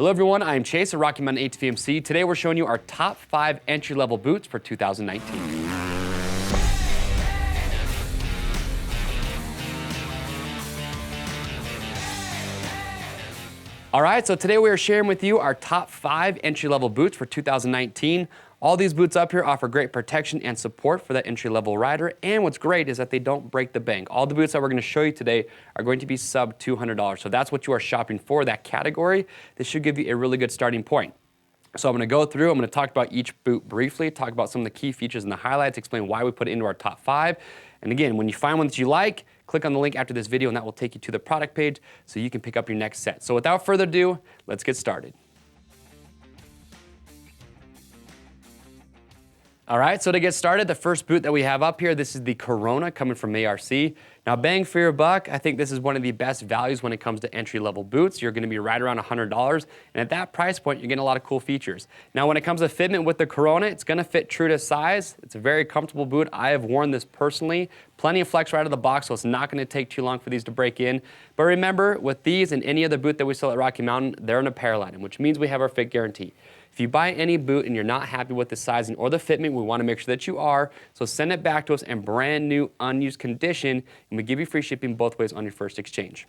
Hello everyone, I'm Chase at Rocky Mountain ATV. Today we're showing you our top 5 entry-level boots for 2019. All right, so today we are sharing with you our top 5 entry-level boots for 2019. All these boots up here offer great protection and support for that entry-level rider, and what's great is that they don't break the bank. All the boots that we're going to show you today are going to be sub $200, so that's what you are shopping for, that category. This should give you a really good starting point. So I'm going to go through, I'm going to talk about each boot briefly, talk about some of the key features and the highlights, explain why we put it into our top 5. And again, when you find one that you like, click on the link after this video and that will take you to the product page so you can pick up your next set. So without further ado, let's get started. All right, so to get started, the first boot that we have up here, this is the Corona coming from A.R.C. Now, bang for your buck, I think this is one of the best values when it comes to entry-level boots. You're going to be right around $100, and at that price point, you're getting a lot of cool features. Now, when it comes to fitment with the Corona, it's going to fit true to size. It's a very comfortable boot. I have worn this personally. Plenty of flex right out of the box, so it's not going to take too long for these to break in. But remember, with these and any other boot that we sell at Rocky Mountain, they're an apparel item, which means we have our fit guarantee. If you buy any boot and you're not happy with the sizing or the fitment, we want to make sure that you are. So send it back to us in brand new, unused condition, and we give you free shipping both ways on your first exchange.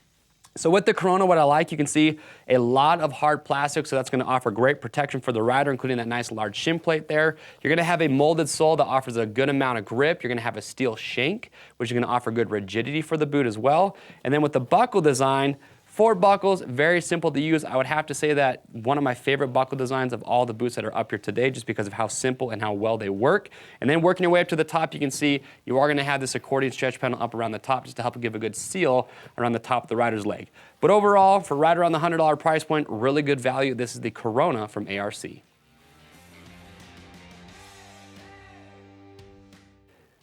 So with the Corona, what I like, you can see a lot of hard plastic, so that's going to offer great protection for the rider, including that nice large shin plate there. You're going to have a molded sole that offers a good amount of grip. You're going to have a steel shank, which is going to offer good rigidity for the boot as well. And then with the buckle design, 4 buckles, very simple to use. I would have to say that one of my favorite buckle designs of all the boots that are up here today, just because of how simple and how well they work. And then working your way up to the top, you can see you are going to have this accordion stretch panel up around the top just to help give a good seal around the top of the rider's leg. But overall, for right around the $100 price point, really good value. This is the Corona from A.R.C.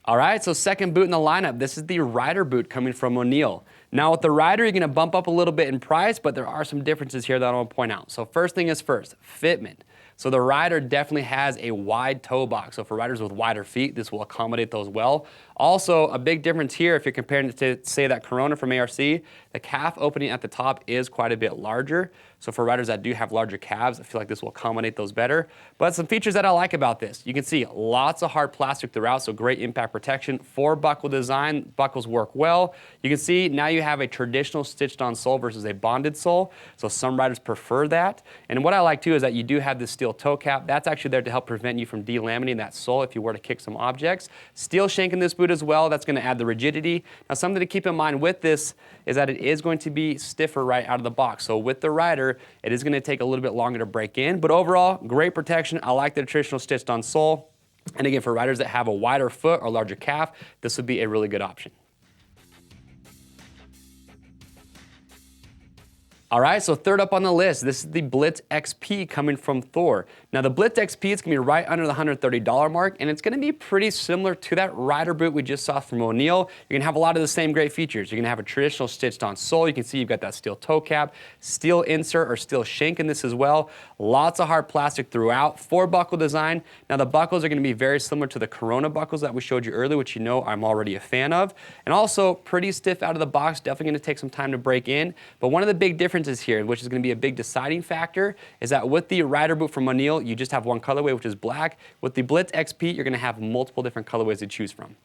All right, so second boot in the lineup, this is the Rider boot coming from O'Neill. Now with the Rider, you're going to bump up a little bit in price, but there are some differences here that I want to point out. So first thing is first, fitment. So the Rider definitely has a wide toe box. So for riders with wider feet, this will accommodate those well. Also, a big difference here, if you're comparing it to, say, that Corona from A.R.C., the calf opening at the top is quite a bit larger. So for riders that do have larger calves, I feel like this will accommodate those better. But some features that I like about this, you can see lots of hard plastic throughout, so great impact protection. 4 buckle design, buckles work well. You can see now you have a traditional stitched on sole versus a bonded sole. So some riders prefer that. And what I like too is that you do have this steel toe cap. That's actually there to help prevent you from delaminating that sole if you were to kick some objects. Steel shank in this boot as well. That's going to add the rigidity. Now something to keep in mind with this is that it is going to be stiffer right out of the box. So with the Rider, it is going to take a little bit longer to break in. But overall, great protection. I like the traditional stitched on sole. And again, for riders that have a wider foot or larger calf, this would be a really good option. All right, so third up on the list, this is the BLITZ XP coming from THOR. Now the BLITZ XP is going to be right under the $130 mark, and it's going to be pretty similar to that Rider boot we just saw from O'Neill. You're going to have a lot of the same great features. You're going to have a traditional stitched on sole. You can see you've got that steel toe cap, steel insert or steel shank in this as well. Lots of hard plastic throughout. 4 buckle design. Now the buckles are going to be very similar to the Corona buckles that we showed you earlier, which you know I'm already a fan of. And also pretty stiff out of the box, definitely going to take some time to break in. But one of the big differences here, which is going to be a big deciding factor, is that with the Rider boot from O'Neill, you just have one colorway, which is black. With the BLITZ XP, you're going to have multiple different colorways to choose from.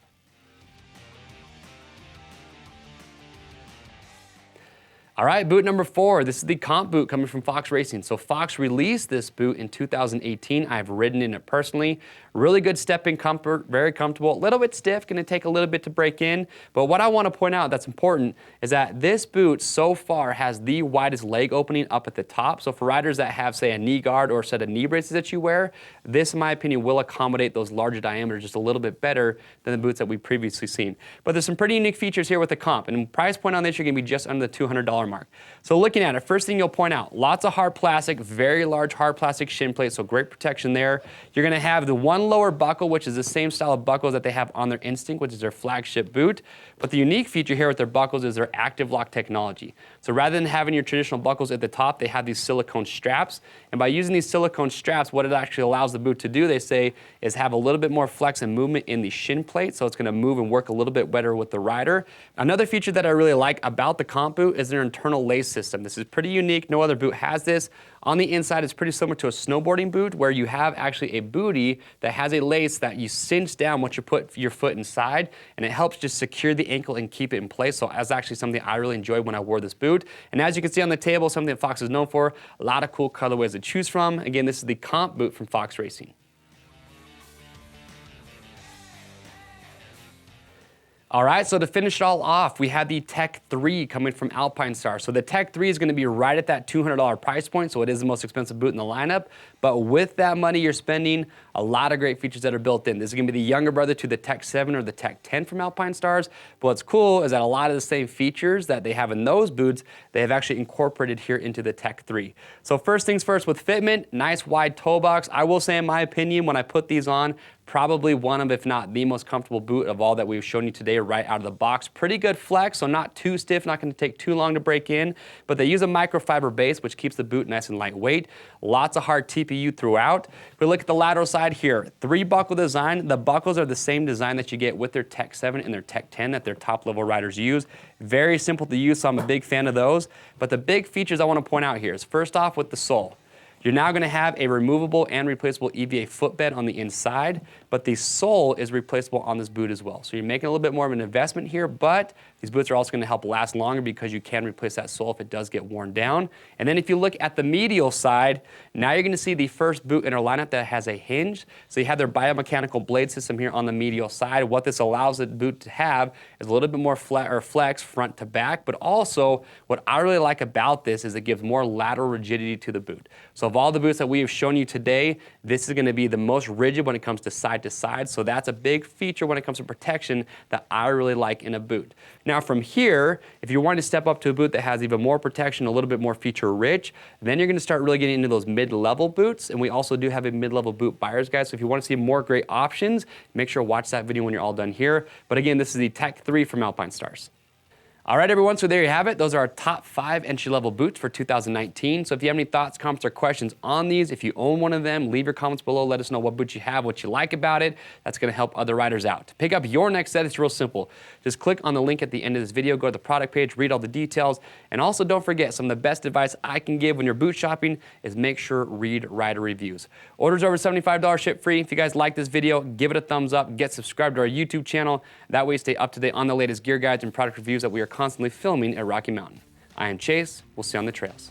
All right, boot number 4. This is the Comp boot coming from Fox Racing. So Fox released this boot in 2018. I've ridden in it personally. Really good step-in comfort, very comfortable. A little bit stiff, going to take a little bit to break in. But what I want to point out that's important is that this boot so far has the widest leg opening up at the top. So for riders that have, say, a knee guard or a set of knee braces that you wear, this, in my opinion, will accommodate those larger diameters just a little bit better than the boots that we've previously seen. But there's some pretty unique features here with the Comp. And price point on this, you're going to be just under the $200 mark. So looking at it, first thing you'll point out, lots of hard plastic, very large hard plastic shin plate, so great protection there. You're going to have the one lower buckle, which is the same style of buckles that they have on their Instinct, which is their flagship boot. But the unique feature here with their buckles is their active lock technology. So rather than having your traditional buckles at the top, they have these silicone straps. And by using these silicone straps, what it actually allows the boot to do, they say, is have a little bit more flex and movement in the shin plate. So it's going to move and work a little bit better with the rider. Another feature that I really like about the Comp boot is their internal lace system. This is pretty unique. No other boot has this. On the inside, it's pretty similar to a snowboarding boot where you have actually a bootie that has a lace that you cinch down once you put your foot inside, and it helps just secure the ankle and keep it in place. So that's actually something I really enjoyed when I wore this boot. And as you can see on the table, something that Fox is known for, a lot of cool colorways to choose from. Again, this is the comp boot from Fox Racing. All right, so to finish it all off, we have the Tech 3 coming from ALPINESTARS. So the Tech 3 is going to be right at that $200 price point, so it is the most expensive boot in the lineup. But with that money you're spending, a lot of great features that are built in. This is going to be the younger brother to the Tech 7 or the Tech 10 from ALPINESTARS. But what's cool is that a lot of the same features that they have in those boots, they have actually incorporated here into the Tech 3. So first things first, with fitment, nice wide toe box. I will say, in my opinion, when I put these on, probably one of, if not the most comfortable boot of all that we've shown you today right out of the box. Pretty good flex, so not too stiff, not going to take too long to break in, but they use a microfiber base, which keeps the boot nice and lightweight. Lots of hard TPU throughout. If we look at the lateral side here, 3-buckle design. The buckles are the same design that you get with their Tech 7 and their Tech 10 that their top-level riders use. Very simple to use, so I'm a big fan of those. But the big features I want to point out here is, first off, with the sole. You're now going to have a removable and replaceable EVA footbed on the inside, but the sole is replaceable on this boot as well. So you're making a little bit more of an investment here, but these boots are also going to help last longer because you can replace that sole if it does get worn down. And then if you look at the medial side, now you're going to see the first boot in our lineup that has a hinge. So you have their biomechanical blade system here on the medial side. What this allows the boot to have is a little bit more flex front to back, but also what I really like about this is it gives more lateral rigidity to the boot. So of all the boots that we have shown you today, this is going to be the most rigid when it comes to side. So that's a big feature when it comes to protection that I really like in a boot. Now from here, if you want to step up to a boot that has even more protection, a little bit more feature rich, then you're going to start really getting into those mid-level boots. And we also do have a mid-level boot buyer's guide. So if you want to see more great options, make sure to watch that video when you're all done here. But again, this is the Tech 3 from ALPINESTARS. All right, everyone, so there you have it. Those are our top 5 entry-level boots for 2019. So if you have any thoughts, comments, or questions on these, if you own one of them, leave your comments below. Let us know what boot you have, what you like about it. That's going to help other riders out. To pick up your next set, it's real simple. Just click on the link at the end of this video, go to the product page, read all the details, and also don't forget, some of the best advice I can give when you're boot shopping is make sure read rider reviews. Orders over $75 ship free. If you guys like this video, give it a thumbs up, get subscribed to our YouTube channel. That way you stay up to date on the latest gear guides and product reviews that we are constantly filming at Rocky Mountain. I am Chase. We'll see you on the trails.